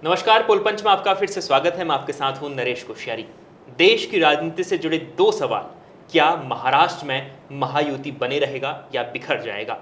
नमस्कार, पोलपंच में आपका फिर से स्वागत है। मैं आपके साथ हूं नरेश कोश्यारी। देश की राजनीति से जुड़े दो सवाल। क्या महाराष्ट्र में महायुति बने रहेगा या बिखर जाएगा?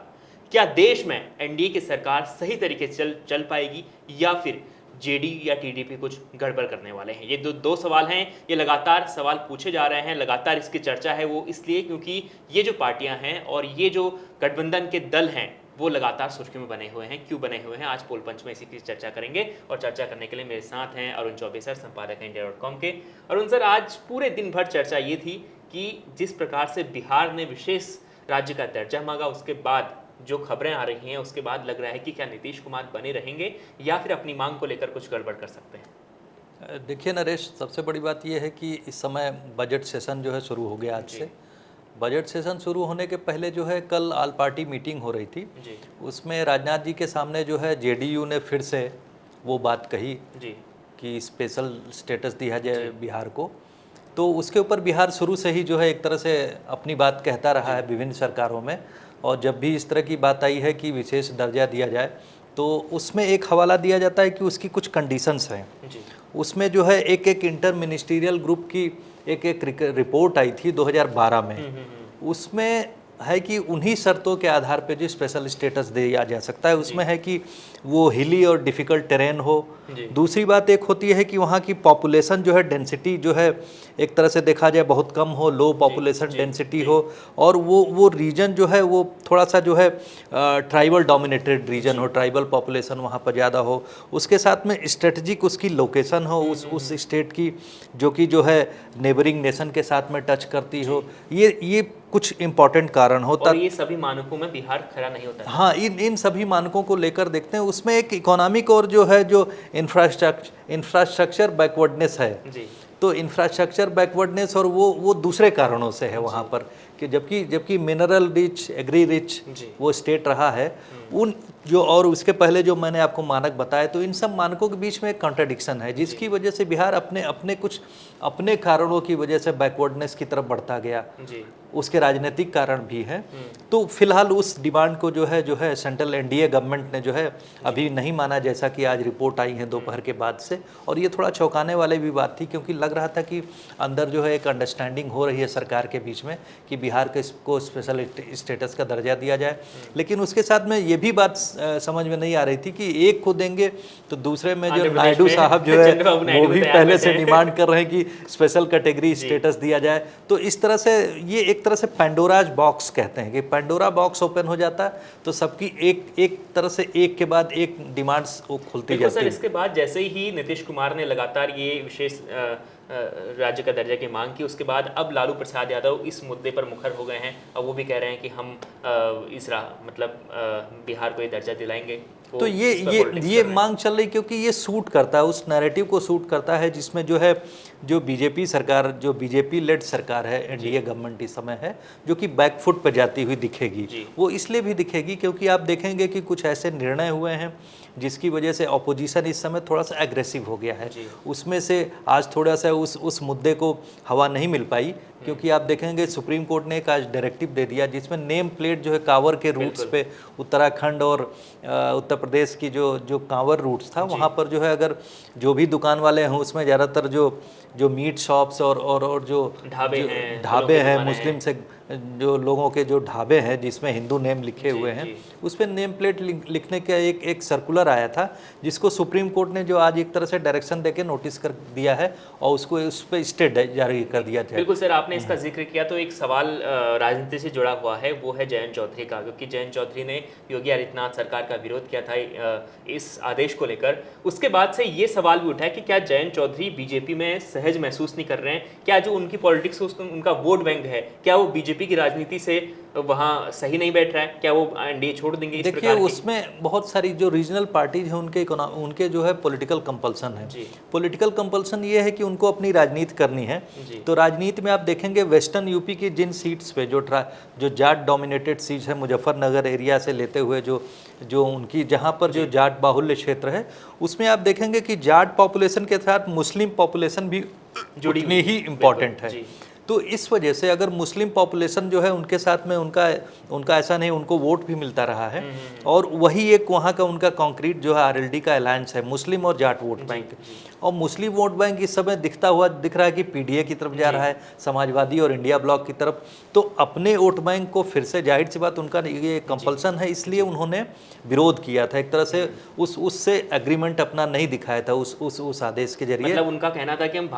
क्या देश में एनडीए की सरकार सही तरीके से चल पाएगी या फिर जेडीयू या टीडीपी कुछ गड़बड़ करने वाले हैं? ये दो सवाल हैं। ये लगातार सवाल पूछे जा रहे हैं, लगातार इसकी चर्चा है। वो इसलिए क्योंकि ये जो पार्टियां हैं और ये जो गठबंधन के दल हैं वो लगातार सुर्खियों में बने हुए हैं। क्यों बने हुए हैं, आज पोल पंच में इसी की चर्चा करेंगे। और चर्चा करने के लिए मेरे साथ हैं अरुण चौबे सर, संपादक हैं इंडिया.com के। अरुण सर, आज पूरे दिन भर चर्चा ये थी कि जिस प्रकार से बिहार ने विशेष राज्य का दर्जा मांगा, उसके बाद जो खबरें आ रही हैं उसके बाद लग रहा है कि क्या नीतीश कुमार बने रहेंगे या फिर अपनी मांग को लेकर कुछ गड़बड़ कर सकते हैं? देखिए नरेश, सबसे बड़ी बात यह है कि इस समय बजट सेशन जो है शुरू हो गया आज से। बजट सेशन शुरू होने के पहले जो है कल ऑल पार्टी मीटिंग हो रही थी जी। उसमें राजनाथ जी के सामने जो है जेडीयू ने फिर से वो बात कही जी। कि स्पेशल स्टेटस दिया जाए बिहार को। तो उसके ऊपर बिहार शुरू से ही जो है एक तरह से अपनी बात कहता रहा है विभिन्न सरकारों में, और जब भी इस तरह की बात आई है कि विशेष दर्जा दिया जाए तो उसमें एक हवाला दिया जाता है कि उसकी कुछ कंडीशंस हैं। उसमें जो है एक एक इंटर मिनिस्ट्रियल ग्रुप की एक रिपोर्ट आई थी 2012 में। उसमें है कि उन्हीं शर्तों के आधार पे जो स्पेशल स्टेटस दिया जा सकता है। उसमें है कि वो हिली और डिफ़िकल्ट टेरेन हो। दूसरी बात एक होती है कि वहाँ की पॉपुलेशन जो है डेंसिटी जो है एक तरह से देखा जाए बहुत कम हो, लो पॉपुलेशन डेंसिटी हो, और वो रीजन जो है वो थोड़ा सा जो है ट्राइबल डोमिनेटेड रीजन हो, ट्राइबल पॉपुलेशन वहाँ पर ज़्यादा हो। उसके साथ में स्ट्रेटजिक उसकी लोकेशन हो उस स्टेट की, जो कि जो है नेबरिंग नेशन के साथ में टच करती हो। ये कुछ इम्पॉर्टेंट कारण होता है। ये सभी मानकों में बिहार खरा नहीं होता है। हाँ, इन सभी मानकों को लेकर देखते हैं। उसमें एक इकोनॉमिक और जो है जो इंफ्रास्ट्रक्चर बैकवर्डनेस है जी। तो इंफ्रास्ट्रक्चर बैकवर्डनेस और वो दूसरे कारणों से है वहाँ पर कि जबकि मिनरल रिच, एग्री रिच वो स्टेट रहा है। उन जो और उसके पहले जो मैंने आपको मानक बताए, तो इन सब मानकों के बीच में एक कॉन्ट्रडिक्शन है, जिसकी वजह से बिहार अपने कारणों की वजह से बैकवर्डनेस की तरफ बढ़ता गया जी। उसके राजनीतिक कारण भी हैं। तो फिलहाल उस डिमांड को जो है सेंट्रल एनडीए गवर्नमेंट ने जो है अभी नहीं माना, जैसा कि आज रिपोर्ट आई है दोपहर के बाद से। और ये थोड़ा चौंकाने वाली भी बात थी, क्योंकि लग रहा था कि अंदर जो है एक अंडरस्टैंडिंग हो रही है सरकार के बीच में कि बिहार को स्पेशल स्टेटस का दर्जा दिया जाए। लेकिन उसके साथ में ये भी बात समझ में नहीं आ रही थी कि एक को देंगे तो दूसरे में जो नायडू साहब जो है वो भी पहले से डिमांड कर रहे हैं कि स्पेशल कैटेगरी स्टेटस दिया जाए। तो इस तरह से ये एक तरह से पैंडोराज बॉक्स कहते हैं कि पैंडोरा बॉक्स ओपन हो जाता है तो सबकी एक तरह से एक के बाद एक डिमांड्स वो खुलती जाती है। इसके बाद जैसे ही नीतीश कुमार ने लगातार ये विशेष राज्य का दर्जा की मांग की, उसके बाद अब लालू प्रसाद यादव इस मुद्दे पर मुखर हो गए हैं और वो भी कह रहे हैं कि हम बिहार को ये दर्जा दिलाएंगे। तो ये मांग चल रही क्योंकि ये सूट करता है, उस नैरेटिव को सूट करता है जिसमें जो बीजेपी सरकार, जो बीजेपी लेड सरकार है, एनडीए गवर्नमेंट इस समय है, जो कि बैकफुट पर जाती हुई दिखेगी। वो इसलिए भी दिखेगी क्योंकि आप देखेंगे कि कुछ ऐसे निर्णय हुए हैं जिसकी वजह से ऑपोजिशन इस समय थोड़ा सा एग्रेसिव हो गया है। उसमें से आज थोड़ा सा उस मुद्दे को हवा नहीं मिल पाई, क्योंकि आप देखेंगे सुप्रीम कोर्ट ने एक आज डायरेक्टिव दे दिया जिसमें नेम प्लेट जो है कांवर के रूट्स पे, उत्तराखंड और उत्तर प्रदेश की जो कांवर रूट्स था वहाँ पर जो है अगर जो भी दुकान वाले हैं उसमें ज़्यादातर जो मीट शॉप्स और जो ढाबे हैं मुस्लिम से जो लोगों के जो ढाबे हैं जिसमें हिंदू नेम लिखे हुए हैं, उस पर नेम प्लेट लिखने का एक सर्कुलर आया था जिसको सुप्रीम कोर्ट ने जो आज एक तरह से डायरेक्शन देके नोटिस कर दिया है और उसको उस पर स्टे जारी कर दिया था। बिल्कुल सर, आपने इसका जिक्र किया तो एक सवाल राजनीति से जुड़ा हुआ है, वो है जयंत चौधरी का, क्योंकि जयंत चौधरी ने योगी आदित्यनाथ सरकार का विरोध किया था इस आदेश को लेकर। उसके बाद से ये सवाल भी उठा है कि क्या जयंत चौधरी बीजेपी में सहज महसूस नहीं कर रहे हैं? क्या जो उनकी पॉलिटिक्स उनका वोट बैंक है, क्या वो बीजेपी की राजनीति से वहाँ सही नहीं बैठ रहा है? क्या वो एनडीए छोड़ देंगे? देखिए, उसमें बहुत सारी जो रीजनल पार्टीज हैं उनके जो है पॉलिटिकल कंपल्सन है। पॉलिटिकल कंपल्सन ये है कि उनको अपनी राजनीति करनी है। तो राजनीति में आप देखेंगे वेस्टर्न यूपी की जिन सीट्स पे जो जाट डोमिनेटेड सीट्स है, मुजफ्फरनगर एरिया से लेते हुए जो उनकी जहाँ पर जो जाट बाहुल्य क्षेत्र है, उसमें आप देखेंगे कि जाट पॉपुलेशन के साथ मुस्लिम पॉपुलेशन भी जुड़नी ही इम्पॉर्टेंट है। तो इस वजह से अगर मुस्लिम पॉपुलेशन जो है उनके साथ में उनका ऐसा नहीं, उनको वोट भी मिलता रहा है, और वही एक वहाँ का उनका कॉन्क्रीट जो है आरएलडी का अलायंस है, मुस्लिम और जाट वोट बैंक। और मुस्लिम वोट बैंक इस समय दिख रहा है कि पीडीए की तरफ जा रहा है, समाजवादी और इंडिया ब्लॉक की तरफ। तो अपने वोट बैंक को फिर से, जाहिर सी बात उनका ये कंपल्सन है, इसलिए उन्होंने विरोध किया था एक तरह से, उससे एग्रीमेंट अपना नहीं दिखाया था उस आदेश के जरिए। मतलब उनका कहना था कि हम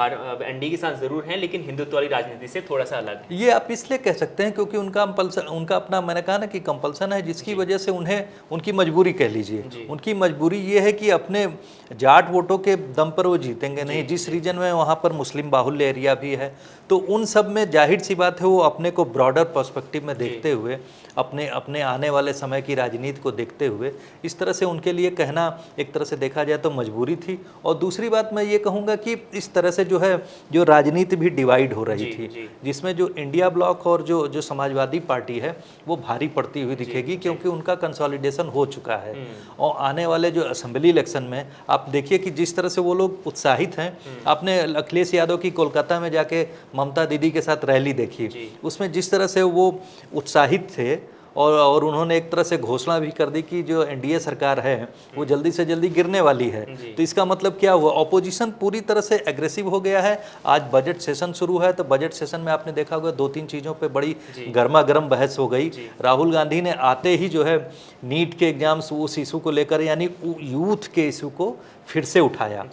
एनडीए के साथ जरूर हैं लेकिन हिंदुत्व वाली राजनीति से थोड़ा सा अलग है। ये आप इसलिए कह सकते हैं क्योंकि उनका अपना, मैंने कहा ना कि कंपल्सन है, जिसकी वजह से उन्हें, उनकी मजबूरी कह लीजिए, उनकी मजबूरी ये है कि अपने जाट वोटों के दम पर वो जीतेंगे नहीं। जिस रीजन में वहाँ पर मुस्लिम बाहुल्य एरिया भी है, तो उन सब में जाहिर सी बात है वो अपने को ब्रॉडर पर्सपेक्टिव में देखते हुए, अपने आने वाले समय की राजनीति को देखते हुए, इस तरह से उनके लिए कहना एक तरह से देखा जाए तो मजबूरी थी। और दूसरी बात मैं ये कहूँगा कि इस तरह से जो है, जो राजनीति भी डिवाइड हो रही थी, जिसमें जो इंडिया ब्लॉक और जो समाजवादी पार्टी है वो भारी पड़ती हुई दिखेगी, क्योंकि उनका कंसोलिडेशन हो चुका है। और आने वाले जो असेंबली इलेक्शन में आप देखिए कि जिस तरह से वो लोग उत्साहित हैं। आपने अखिलेश यादव की कोलकाता में जाके ममता दीदी के साथ रैली देखी, उसमें जिस तरह से वो उत्साहित थे, और उन्होंने एक तरह से घोषणा भी कर दी कि जो एनडीए सरकार है वो जल्दी से जल्दी गिरने वाली है। तो इसका मतलब क्या हुआ, ऑपोजिशन पूरी तरह से एग्रेसिव हो गया है। आज बजट सेशन शुरू है, तो बजट सेशन में आपने देखा होगा 2-3 चीज़ों पे बड़ी गर्मा गर्म बहस हो गई। राहुल गांधी ने आते ही जो है नीट के एग्जाम्स, उस इशू को लेकर, यानी यूथ के इशू को फिर से उठाया,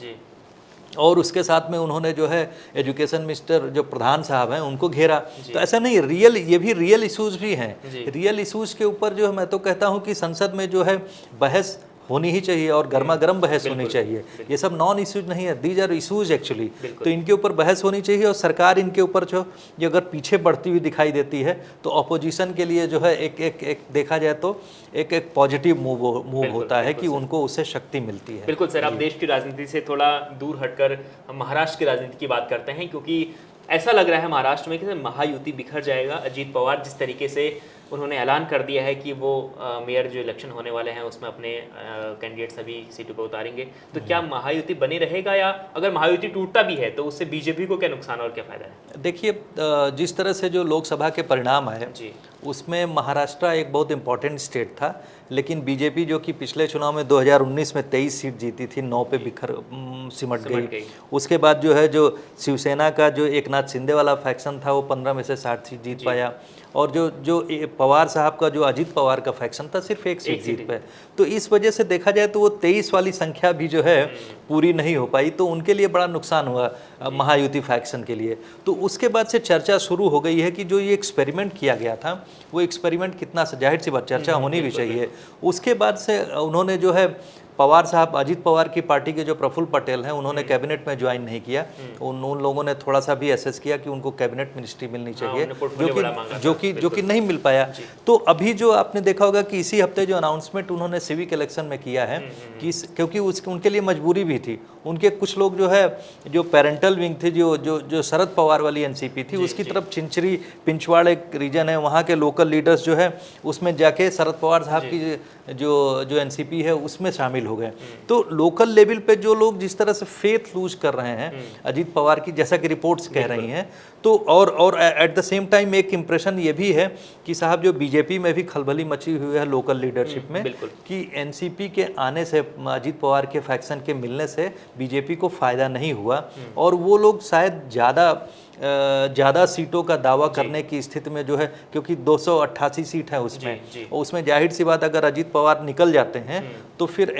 और उसके साथ में उन्होंने जो है एजुकेशन मिनिस्टर जो प्रधान साहब हैं उनको घेरा। तो ऐसा नहीं, ये भी रियल इश्यूज भी हैं। रियल इश्यूज के ऊपर जो है मैं तो कहता हूं कि संसद में जो है बहस होनी ही चाहिए, और गर्मा गर्म बहस होनी चाहिए। ये सब नॉन इश्यूज नहीं है, दीज आर इश्यूज एक्चुअली। तो इनके ऊपर बहस होनी चाहिए, और सरकार इनके ऊपर जो अगर पीछे बढ़ती हुई दिखाई देती है, तो ऑपोजिशन के लिए जो है एक देखा जाए तो एक पॉजिटिव मूव होता है कि उनको उससे शक्ति मिलती है। बिल्कुल सर, आप देश की राजनीति से थोड़ा दूर हटकर हम महाराष्ट्र की राजनीति की बात करते हैं, क्योंकि ऐसा लग रहा है महाराष्ट्र में कि महायुति बिखर जाएगा। अजीत पवार जिस तरीके से उन्होंने ऐलान कर दिया है कि वो मेयर जो इलेक्शन होने वाले हैं उसमें अपने कैंडिडेट सभी सीटों पर उतारेंगे, तो क्या महायुति बनी रहेगा, या अगर महायुति टूटता भी है तो उससे बीजेपी को क्या नुकसान और क्या फायदा है? देखिए, जिस तरह से जो लोकसभा के परिणाम आए उसमें महाराष्ट्र एक बहुत इंपॉर्टेंट स्टेट था, लेकिन बीजेपी जो कि पिछले चुनाव में 2019 में 23 सीट जीती थी, 9 पे सिमट गई। उसके बाद जो है जो शिवसेना का जो एकनाथ शिंदे वाला फैक्शन था वो 15 में से 60 सीट जीत पाया, और जो पवार साहब का जो अजीत पवार का फैक्शन था सिर्फ 1 सीट जीत पाया। तो इस वजह से देखा जाए तो वो 23 वाली संख्या भी जो है पूरी नहीं हो पाई, तो उनके लिए बड़ा नुकसान हुआ महायुति फैक्शन के लिए। तो उसके बाद से चर्चा शुरू हो गई है कि जो ये एक्सपेरिमेंट किया गया था वो एक्सपेरिमेंट कितना, जाहिर सी बात चर्चा होनी भी चाहिए। उसके बाद से उन्होंने जो है पवार साहब, अजीत पवार की पार्टी के जो प्रफुल्ल पटेल हैं, उन्होंने कैबिनेट में ज्वाइन नहीं किया। उन लोगों ने थोड़ा सा भी एसेस किया कि उनको कैबिनेट मिनिस्ट्री मिलनी चाहिए, जो कि नहीं मिल पाया। तो अभी जो आपने देखा होगा कि इसी हफ्ते जो अनाउंसमेंट उन्होंने सिविक इलेक्शन में किया है कि क्योंकि उनके लिए मजबूरी भी थी, उनके कुछ लोग जो है जो पेरेंटल विंग थी, जो शरद पवार वाली एनसीपी थी, उसकी तरफ चिंचरी पिंचवाड़ एक रीजन है, वहाँ के लोकल लीडर्स जो है उसमें जाके शरद पवार साहब की जो एनसीपी है उसमें शामिल हो गए। तो लोकल लेवल पे जो लोग जिस तरह से फेथ लूज कर रहे हैं अजीत पवार की, जैसा कि रिपोर्ट्स कह रही हैं, तो और एट द सेम टाइम एक इम्प्रेशन ये भी है कि साहब जो बीजेपी में भी खलबली मची हुई है लोकल लीडरशिप में कि एनसीपी के आने से, अजीत पवार के फैक्शन के मिलने से बीजेपी को फायदा नहीं हुआ, और वो लोग शायद ज़्यादा सीटों का दावा करने की स्थिति में जो है, क्योंकि 288 सीट है उसमें जाहिर सी बात अगर अजीत पवार निकल जाते हैं तो फिर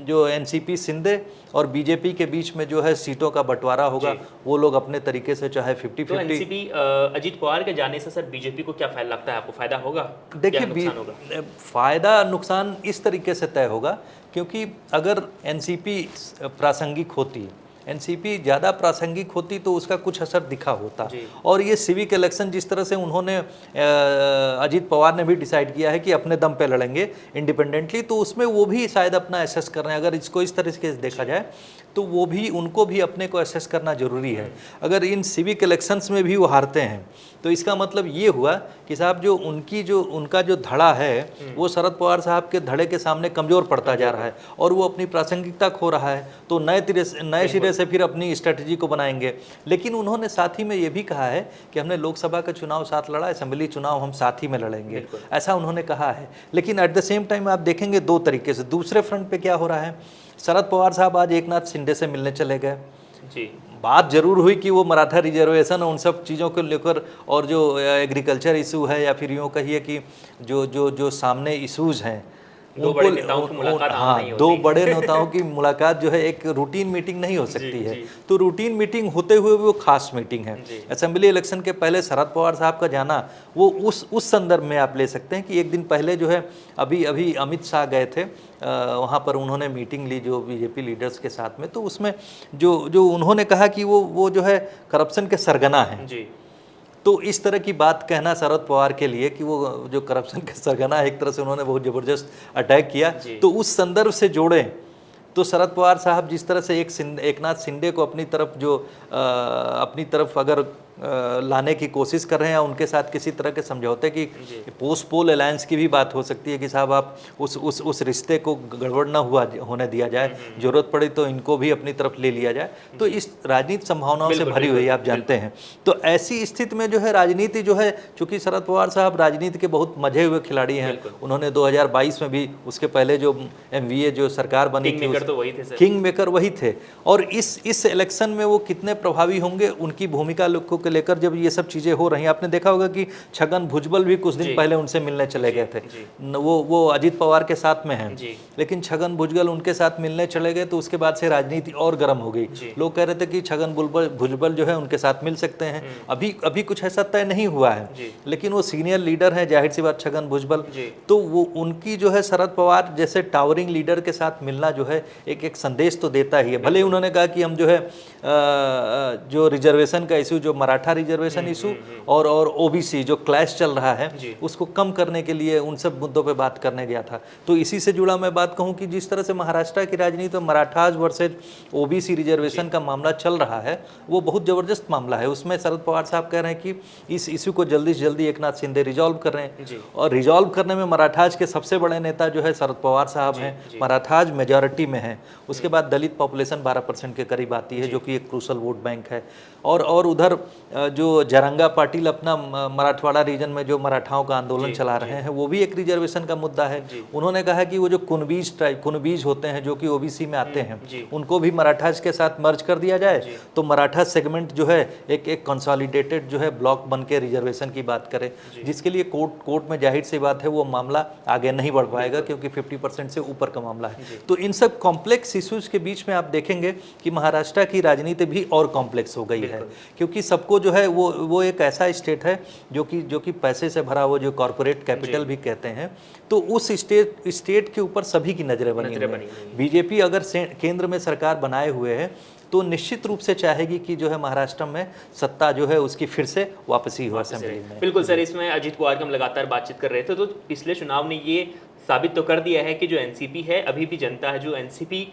जो एनसीपी शिंदे और बीजेपी के बीच में जो है सीटों का बंटवारा होगा। वो लोग अपने तरीके से चाहे 50-50। तो एनसीपी अजीत पवार के जाने से सर बीजेपी को क्या फायदा लगता है आपको? फायदा होगा? देखिए, फायदा नुकसान इस तरीके से तय होगा, क्योंकि अगर एनसीपी प्रासंगिक होती, एनसीपी ज़्यादा प्रासंगिक होती तो उसका कुछ असर दिखा होता। और ये सिविक इलेक्शन जिस तरह से उन्होंने अजीत पवार ने भी डिसाइड किया है कि अपने दम पे लड़ेंगे इंडिपेंडेंटली, तो उसमें वो भी शायद अपना एसेस कर रहे हैं। अगर इसको इस तरह से देखा जाए तो वो भी, उनको भी अपने को एसेस करना जरूरी है। अगर इन सिविक इलेक्शंस में भी वो हारते हैं तो इसका मतलब ये हुआ कि साहब जो उनका जो धड़ा है वो शरद पवार साहब के धड़े के सामने कमज़ोर पड़ता जा रहा है, और वो अपनी प्रासंगिकता खो रहा है। तो नए सिरे दूसरे से फिर अपनी स्ट्रेटजी को बनाएंगे। लेकिन उन्होंने साथ ही में ये भी कहा है कि हमने लोकसभा का चुनाव साथ लड़ा, असेंबली चुनाव हम साथ ही में लड़ेंगे, ऐसा उन्होंने कहा है। लेकिन एट द सेम टाइम आप देखेंगे दो तरीके से दूसरे फ्रंट पे क्या हो रहा है। शरद पवार साहब आज एकनाथ शिंदे से मिलने चले गए जी। बात जरूर हुई कि वो मराठा रिजर्वेशन उन सब चीज़ों को लेकर और जो एग्रीकल्चर इशू है या फिर यूँ कहिए कि जो सामने इशूज़ हैं दो बड़े नेताओं की मुलाकात हाँ, दो बड़े नेताओं की मुलाकात जो है एक रूटीन मीटिंग नहीं हो सकती है। तो रूटीन मीटिंग होते हुए वो खास मीटिंग है। असेंबली इलेक्शन के पहले शरद पवार साहब का जाना वो उस संदर्भ में आप ले सकते हैं कि एक दिन पहले जो है अभी अमित शाह गए थे वहाँ पर, उन्होंने मीटिंग ली जो बीजेपी लीडर्स के साथ में। तो उसमें जो उन्होंने कहा कि वो जो है करप्शन के सरगना हैं। तो इस तरह की बात कहना शरद पवार के लिए कि वो जो करप्शन के सरगना है, एक तरह से उन्होंने बहुत ज़बरदस्त अटैक किया। तो उस संदर्भ से जोड़ें तो शरद पवार साहब जिस तरह से एकनाथ शिंदे को अपनी तरफ अगर लाने की कोशिश कर रहे हैं, उनके साथ किसी तरह के समझौते की पोस्ट पोल अलायंस की भी बात हो सकती है कि साहब आप उस रिश्ते को गड़बड़ ना होने दिया जाए, जरूरत पड़े तो इनको भी अपनी तरफ ले लिया जाए। तो इस राजनीति संभावनाओं से भरी हुई आप जानते हैं। तो ऐसी स्थिति में जो है राजनीति जो है, चूंकि शरद पवार साहब राजनीति के बहुत मजे हुए खिलाड़ी हैं, उन्होंने 2022 में भी, उसके पहले जो MVA जो सरकार बनी थी, किंग मेकर वही थे। और इस इलेक्शन में वो कितने प्रभावी होंगे, उनकी भूमिका लोगों को लेकर जब ये सब चीजें हो रही हैं। आपने देखा होगा कि छगन भुजबल भी कुछ दिन पहले उनसे मिलने चले गए थे। वो अजित पवार के साथ में हैं, लेकिन छगन भुजबल उनके साथ मिलने चले गए। तो उसके बाद से राजनीति और गर्म हो गई। लोग कह रहे थे कि छगन भुजबल जो है उनके साथ मिल सकते हैं। अभी कुछ ऐसा तय नहीं हुआ है, लेकिन वो सीनियर लीडर हैं, जाहिर सी बात छगन भुजबल। तो वो उनकी जो है शरद पवार जैसे टावरिंग लीडर के साथ मिलना जो है एक संदेश तो देता ही है। भले उन्होंने कहा कि हम जो है जो रिजर्वेशन का इशू, जो मराठा रिजर्वेशन इशू और OBC जो क्लैश चल रहा है, उसको कम करने के लिए उन सब मुद्दों पे बात करने गया था। तो इसी से जुड़ा मैं बात कहूं कि जिस तरह से महाराष्ट्र की राजनीति में मराठाज वर्सेज OBC रिजर्वेशन का मामला चल रहा है, वो बहुत जबरदस्त मामला है। उसमें शरद पवार साहब कह रहे हैं कि इस इशू को जल्दी से जल्दी एकनाथ शिंदे रिजॉल्व कर रहे हैं। और रिजॉल्व करने में मराठाज के सबसे बड़े नेता जो है शरद पवार साहब हैं। मराठाज मेजॉरिटी में है। उसके बाद दलित पॉपुलेशन 12% के करीब आती है, जो कि एक क्रूशल वोट बैंक है। और उधर जो जरंगा पाटिल अपना मराठवाड़ा रीजन में जो मराठाओं का आंदोलन चला रहे हैं, वो भी एक रिजर्वेशन का मुद्दा है। उन्होंने कहा कि वो जो कुनबीज होते हैं जो कि OBC में आते हैं, उनको भी मराठाज के साथ मर्ज कर दिया जाए, तो मराठा सेगमेंट जो है एक कंसोलिडेटेड जो है ब्लॉक बन के रिजर्वेशन की बात करे, जिसके लिए कोर्ट में जाहिर सी बात है वो मामला आगे नहीं बढ़ पाएगा, क्योंकि 50% से ऊपर का मामला है। तो इन सब कॉम्प्लेक्स इश्यूज के बीच में आप देखेंगे कि महाराष्ट्र की राजनीति भी और कॉम्प्लेक्स हो गई है, क्योंकि सबको जो है वो एक ऐसा स्टेट है जो कि पैसे से भरा हुआ, जो कॉर्पोरेट कैपिटल भी कहते हैं। तो उस स्टेट के ऊपर सभी की नजरें बनी हुई हैं। बीजेपी अगर केंद्र में सरकार बनाए हुए है तो निश्चित रूप से चाहेगी कि जो है महाराष्ट्र में सत्ता जो है उसकी फिर से वापसी हो असेंबली में। बिल्कुल सर, इसमें अजीत पवार की हम लगातार बातचीत कर रहे थे, तो पिछले चुनाव ने ये साबित तो कर दिया है कि जो NCP है, अभी भी जनता है जो NCP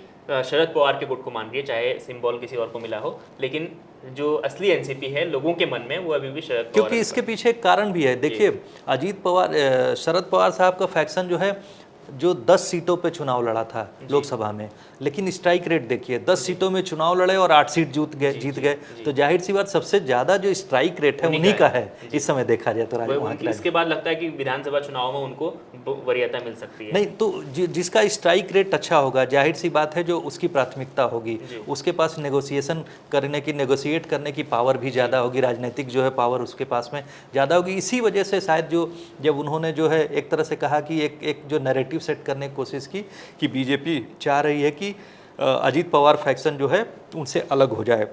शरद पवार के गुट को मान रही है, चाहे सिंबल किसी और को मिला हो, लेकिन जो असली NCP है लोगों के मन में वो अभी भी शरद पवार। क्योंकि इसके पीछे एक कारण भी है। देखिए, अजीत पवार, शरद पवार साहब का फैक्शन जो है, जो 10 सीटों पे चुनाव लड़ा था लोकसभा में, लेकिन स्ट्राइक रेट देखिए, 10 सीटों में चुनाव लड़े और 8 सीट जीत गए। तो जाहिर सी बात सबसे ज्यादा जो स्ट्राइक रेट है उन्हीं का है इस समय देखा जाए तो। इसके बाद लगता है कि विधानसभा चुनाव में उनको वरीयता मिल सकती है। नहीं तो जिसका स्ट्राइक रेट अच्छा होगा, जाहिर सी बात है जो उसकी प्राथमिकता होगी, उसके पास नेगोशिएट करने की पावर भी ज़्यादा होगी, राजनीतिक जो है पावर उसके पास में ज़्यादा होगी। इसी वजह से शायद जब उन्होंने जो है एक तरह से कहा कि एक जो नैरेटिव सेट करने की कोशिश की कि बीजेपी चाह रही है कि अजीत पवार फैक्शन जो है उनसे अलग हो जाए।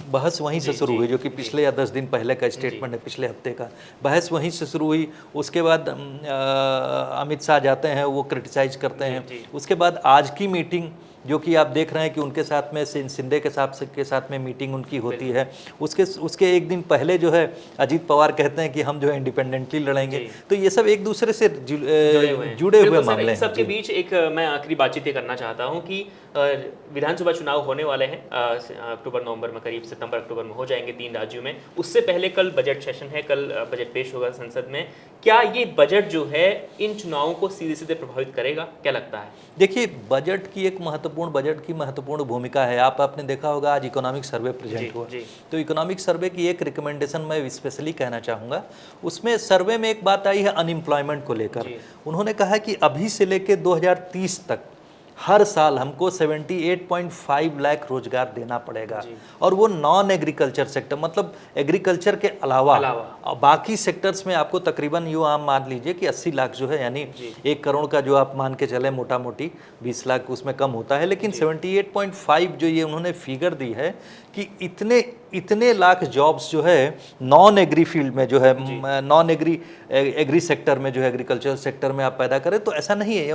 बहस वहीं से शुरू हुई, जो कि पिछले या 10 दिन पहले का स्टेटमेंट है, पिछले हफ्ते का बहस वहीं से शुरू हुई। उसके बाद अमित शाह जाते हैं, वो क्रिटिसाइज करते हैं। उसके बाद आज की मीटिंग जो कि आप देख रहे हैं कि उनके साथ में शिंदे के साथ में मीटिंग उनकी होती है, उसके एक दिन पहले जो है अजीत पवार कहते हैं कि हम जो है इंडिपेंडेंटली लड़ेंगे। तो ये सब एक दूसरे से जुड़े हुए मामले हैं। सबके बीच एक मैं आखिरी बातचीत करना चाहता हूँ कि विधानसभा चुनाव होने वाले हैं अक्टूबर नवंबर में, करीब सितंबर अक्टूबर में हो जाएंगे 3 राज्यों में। उससे पहले कल बजट सेशन है, कल बजट पेश होगा संसद में। क्या ये बजट जो है इन चुनावों को सीधे सीधे प्रभावित करेगा, क्या लगता है? देखिए, बजट की महत्वपूर्ण भूमिका है। आपने देखा होगा आज इकोनॉमिक सर्वे प्रेजेंट हुआ, तो इकोनॉमिक सर्वे की एक रिकमेंडेशन मैं स्पेशली कहना चाहूँगा। उसमें सर्वे में एक बात आई है अनएम्प्लॉयमेंट को लेकर। उन्होंने कहा कि अभी से लेकर 2030 तक हर साल हमको 78.5 लाख रोजगार देना पड़ेगा, और वो नॉन एग्रीकल्चर सेक्टर, मतलब एग्रीकल्चर के अलावा बाकी सेक्टर्स में आपको तकरीबन यूँ आप मान लीजिए कि 80 लाख जो है, यानी 1 करोड़ का जो आप मान के चले मोटा मोटी 20 लाख उसमें कम होता है, लेकिन 78.5 जो ये उन्होंने फिगर दी है कि इतने लाख जॉब्स जो है नॉन एग्री फील्ड में जो है, नॉन एग्री सेक्टर में जो है, एग्रीकल्चर सेक्टर में आप पैदा करें, तो ऐसा नहीं है।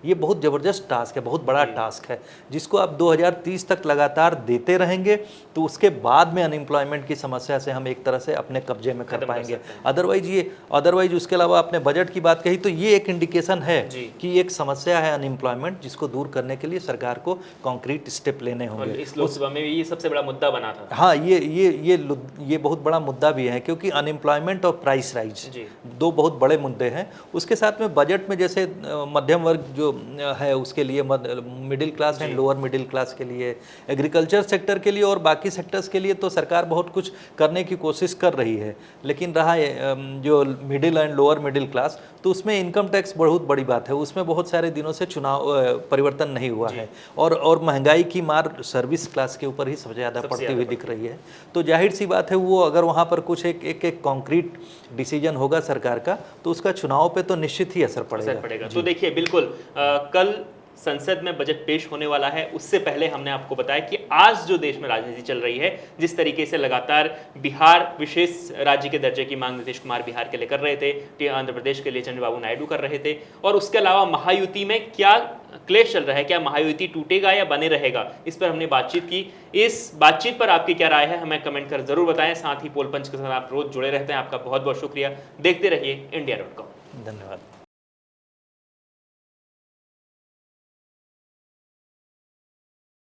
ये बहुत ज़बरदस्त टास्क है, बहुत बड़ा टास्क है, जिसको आप 2030 तक लगातार देते रहेंगे तो उसके बाद में अनएम्प्लॉयमेंट की समस्या से हम एक तरह से अपने कब्जे में कर पाएंगे। अदरवाइज उसके अलावा आपने बजट की बात कही, तो ये एक इंडिकेशन है कि एक समस्या है अनएम्प्लॉयमेंट, जिसको दूर करने के लिए सरकार को कॉन्क्रीट स्टेप लेने होंगे। इस लोकसभा में ये सबसे बड़ा मुद्दा बना था। हाँ, ये बहुत बड़ा मुद्दा भी है, क्योंकि अनएम्प्लॉयमेंट और प्राइस राइज दो बहुत बड़े मुद्दे हैं। उसके साथ में बजट में जैसे मध्यम वर्ग जो है उसके लिए, middle class and lower middle class के लिए, एग्रीकल्चर सेक्टर के लिए और बाकी सेक्टर्स के लिए तो सरकार बहुत कुछ करने की कोशिश कर रही है। लेकिन रहा जो middle and lower middle class, तो उसमें इनकम टैक्स बहुत बड़ी बात है। उसमें बहुत सारे दिनों से परिवर्तन नहीं हुआ है, और महंगाई की मार सर्विस क्लास के ऊपर ही सबसे ज़्यादा पड़ती हुई दिख रही है। तो जाहिर सी बात है, वो अगर वहाँ पर कुछ एक कॉन्क्रीट डिसीजन होगा सरकार का, तो उसका चुनाव पे तो निश्चित ही असर पड़ेगा। तो देखिए, बिल्कुल कल संसद में बजट पेश होने वाला है। उससे पहले हमने आपको बताया कि आज जो देश में राजनीति चल रही है, जिस तरीके से लगातार बिहार विशेष राज्य के दर्जे की मांग नीतीश कुमार बिहार के लिए कर रहे थे, आंध्र प्रदेश के लिए चंद्रबाबू नायडू कर रहे थे, और उसके अलावा महायुति में क्या क्लेश चल रहा है, क्या महायुति टूटेगा या बने रहेगा, इस पर हमने बातचीत की। इस बातचीत पर आपकी क्या राय है, हमें कमेंट कर जरूर बताएं। साथ ही पोल पंच के साथ आप रोज जुड़े रहते हैं, आपका बहुत बहुत शुक्रिया। देखते रहिए India.com। धन्यवाद।